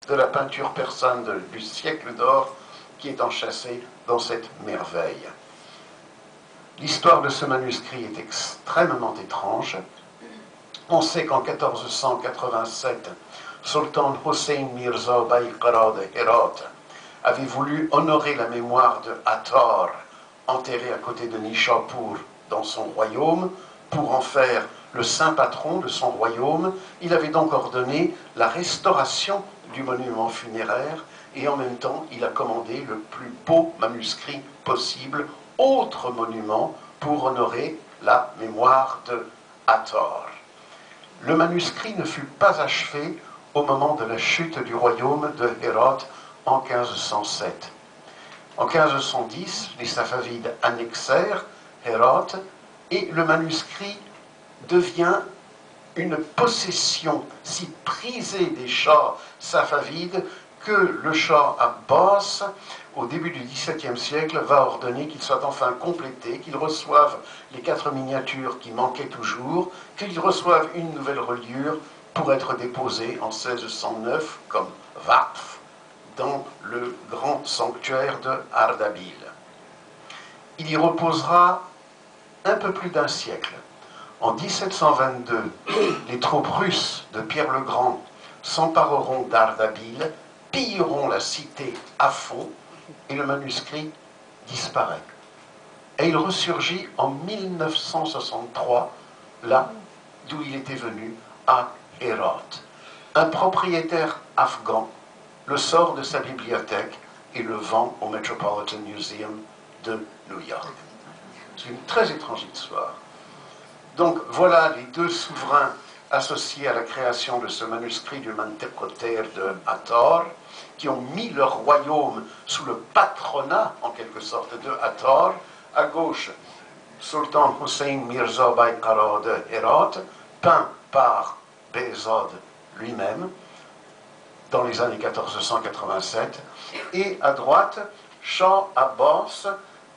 de la peinture persane du siècle d'or qui est enchâssée dans cette merveille. L'histoire de ce manuscrit est extrêmement étrange. On sait qu'en 1487, Sultan Hussein Mirza Baïqara de Hérat avait voulu honorer la mémoire de Hattar, enterré à côté de Nishapur dans son royaume, pour en faire le saint patron de son royaume. Il avait donc ordonné la restauration du monument funéraire et en même temps il a commandé le plus beau manuscrit possible, autre monument pour honorer la mémoire de Hattar. Le manuscrit ne fut pas achevé au moment de la chute du royaume de Hérat en 1507. En 1510, les Safavides annexèrent Hérat et le manuscrit devient une possession si prisée des Shahs safavides que le Shah Abbas, au début du XVIIe siècle, va ordonner qu'il soit enfin complété, qu'il reçoive les 4 miniatures qui manquaient toujours, qu'il reçoive une nouvelle reliure pour être déposé en 1609 comme Waqf dans le grand sanctuaire de Ardabil. Il y reposera un peu plus d'un siècle. En 1722, les troupes russes de Pierre le Grand s'empareront d'Ardabil, pilleront la cité à fond et le manuscrit disparaît. Et il ressurgit en 1963, là d'où il était venu, à Hérat. Un propriétaire afghan le sort de sa bibliothèque et le vend au Metropolitan Museum de New York. C'est une très étrange histoire. Donc voilà les 2 souverains associés à la création de ce manuscrit du Mantiqotair de Hattar, qui ont mis leur royaume sous le patronat, en quelque sorte, de Hattar. À gauche, Sultan Hussein Mirza Baïqara de Hérat, peint par Behzad lui-même, dans les années 1487, et à droite, Shah Abbas,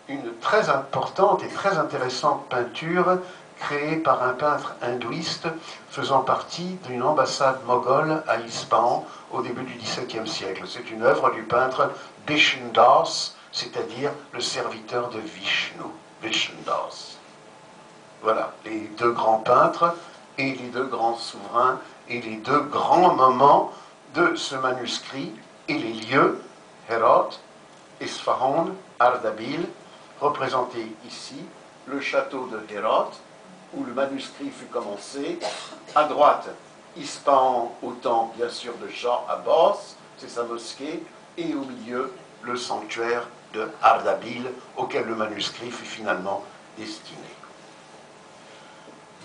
une très importante et très intéressante peinture créée par un peintre hindouiste faisant partie d'une ambassade moghole à Ispahan au début du XVIIe siècle. C'est une œuvre du peintre Vishnudas, c'est-à-dire le serviteur de Vishnu, Vishnudas. Voilà, les 2 grands peintres et les 2 grands souverains et les 2 grands moments de ce manuscrit et les lieux, Hérat, Isfahan, Ardabil, représentés ici, le château de Hérat, où le manuscrit fut commencé, à droite, Ispahan, au temps bien sûr de Shah Abbas, c'est sa mosquée, et au milieu, le sanctuaire de Ardabil, auquel le manuscrit fut finalement destiné.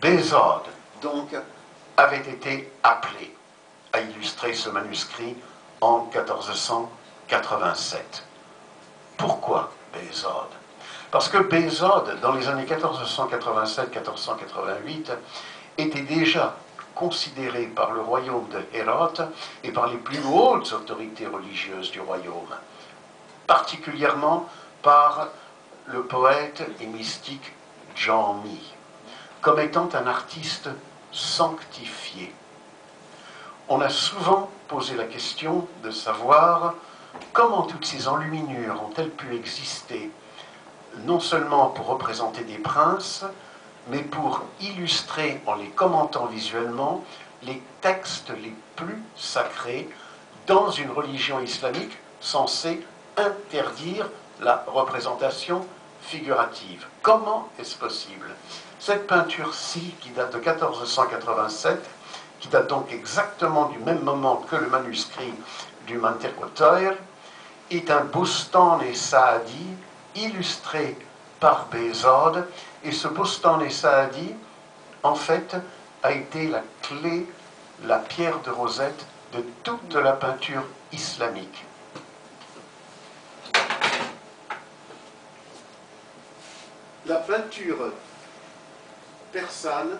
Behzad, donc, avait été appelé à illustrer ce manuscrit en 1487. Pourquoi Behzad? Parce que Behzad, dans les années 1487-1488, était déjà considéré par le royaume de Hérat et par les plus hautes autorités religieuses du royaume, particulièrement par le poète et mystique Jami, comme étant un artiste sanctifié. On a souvent posé la question de savoir comment toutes ces enluminures ont-elles pu exister, non seulement pour représenter des princes, mais pour illustrer, en les commentant visuellement, les textes les plus sacrés dans une religion islamique censée interdire la représentation figurative. Comment est-ce possible? Cette peinture-ci, qui date de 1487, qui date donc exactement du même moment que le manuscrit du Mantiqotair, est un Bostan-e-Saadi illustré par Behzad, et ce Bostan-e-Saadi, en fait, a été la clé, la pierre de Rosette de toute la peinture islamique. La peinture persane,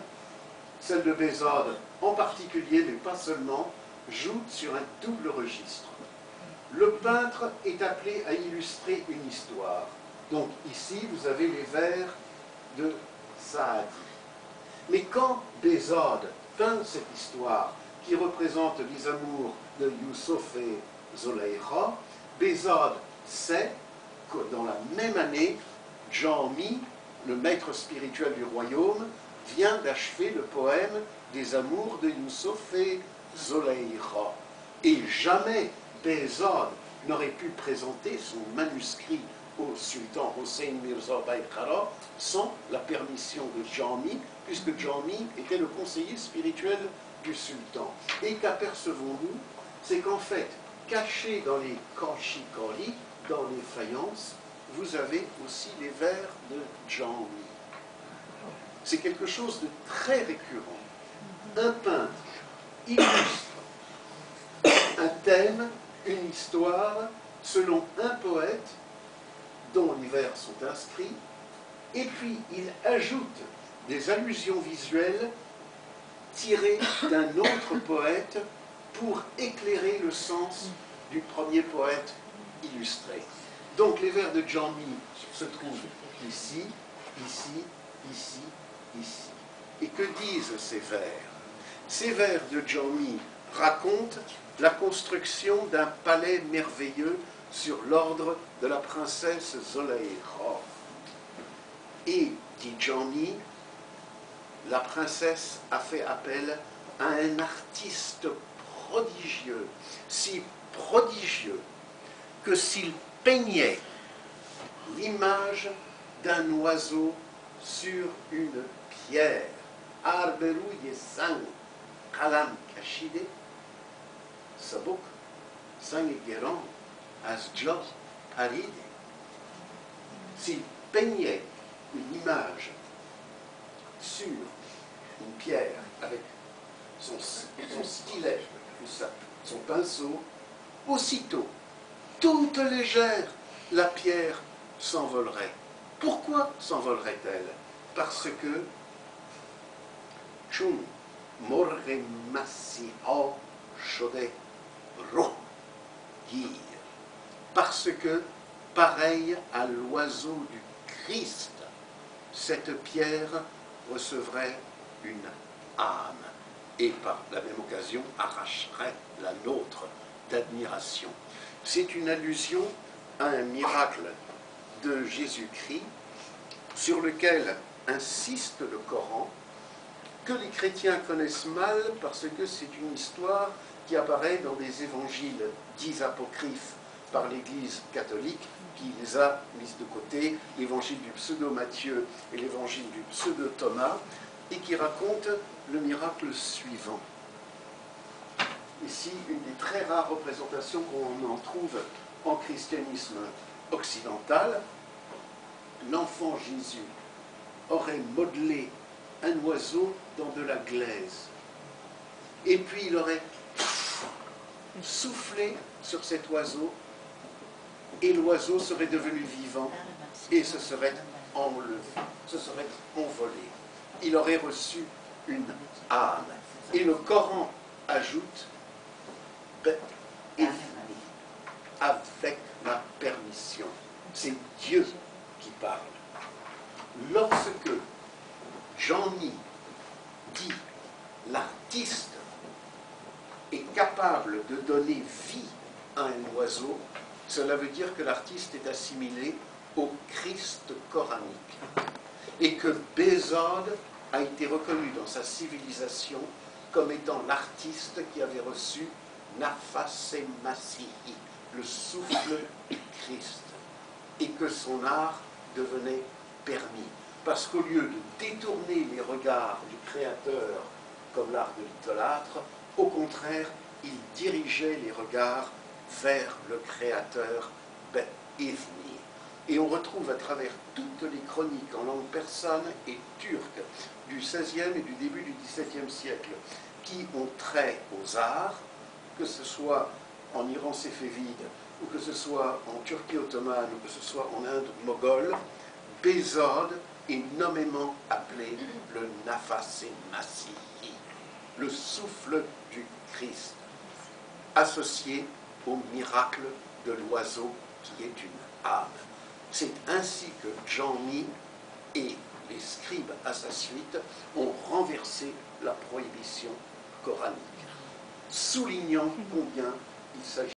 celle de Behzad en particulier, mais pas seulement, joue sur un double registre. Le peintre est appelé à illustrer une histoire. Donc ici, vous avez les vers de Saadi. Mais quand Behzad peint cette histoire qui représente les amours de Youssouf et Zoleïcha, Bézod sait que dans la même année, Jahmi, le maître spirituel du royaume, vient d'achever le poème des amours de Youssouf et Zoleïcha. Et jamais Bézod n'aurait pu présenter son manuscrit au sultan Hossein Mirza Baïkara sans la permission de Jahmi, puisque Jahmi était le conseiller spirituel du sultan. Et qu'apercevons-nous? C'est qu'en fait, caché dans les kashikari, dans les faïences, vous avez aussi les vers de Jahmi. C'est quelque chose de très récurrent. Un peintre illustre un thème, une histoire, selon un poète dont les vers sont inscrits, et puis il ajoute des allusions visuelles tirées d'un autre poète pour éclairer le sens du premier poète illustré. Donc les vers de Jahmi se trouvent ici, ici, ici, ici. Et que disent ces vers? Ces vers de Jahmi racontent la construction d'un palais merveilleux sur l'ordre de la princesse Zoleïcha. Et, dit Jahmi, la princesse a fait appel à un artiste prodigieux, si prodigieux que s'il peignait l'image d'un oiseau sur une pierre, Arberu Yesang Kalam Kashide, Sabuk Sangegeran Asjo Paride. S'il peignait une image sur une pierre avec son stylet ou son pinceau, aussitôt, toute légère, la pierre s'envolerait. Pourquoi s'envolerait-elle? Parce que Chun Morge Masiha Shode Ro Gir. Parce que, pareil à l'oiseau du Christ, cette pierre recevrait une âme et par la même occasion arracherait la nôtre d'admiration. C'est une allusion à un miracle de Jésus-Christ sur lequel insiste le Coran, que les chrétiens connaissent mal parce que c'est une histoire qui apparaît dans des évangiles dits apocryphes par l'Église catholique, qui les a mises de côté, l'évangile du pseudo-Matthieu et l'évangile du pseudo-Thomas, et qui raconte le miracle suivant. Ici, une des très rares représentations qu'on en trouve en christianisme occidental, l'enfant Jésus aurait modelé un oiseau dans de la glaise, et puis il aurait soufflé sur cet oiseau, et l'oiseau serait devenu vivant et se serait enlevé, se serait envolé. Il aurait reçu une âme. Et le Coran ajoute avec ma permission. C'est Dieu qui parle. Lorsque Jahmi dit l'artiste est capable de donner vie à un oiseau, cela veut dire que l'artiste est assimilé au Christ coranique et que Bézod a été reconnu dans sa civilisation comme étant l'artiste qui avait reçu Nafas Masihi, le souffle du Christ, et que son art devenait permis. Parce qu'au lieu de détourner les regards du Créateur comme l'art de l'idolâtre, au contraire, il dirigeait les regards vers le Créateur Be'ivni. Et on retrouve à travers toutes les chroniques en langue persane et turque du XVIe et du début du XVIIe siècle qui ont trait aux arts, que ce soit en Iran séfévide, ou que ce soit en Turquie ottomane, ou que ce soit en Inde moghole, Bézod est nommément appelé le Nafas Masihi, le souffle du Christ, associé au miracle de l'oiseau qui est une âme. C'est ainsi que Jahmi et les scribes à sa suite ont renversé la prohibition coranique. soulignant combien il s'agit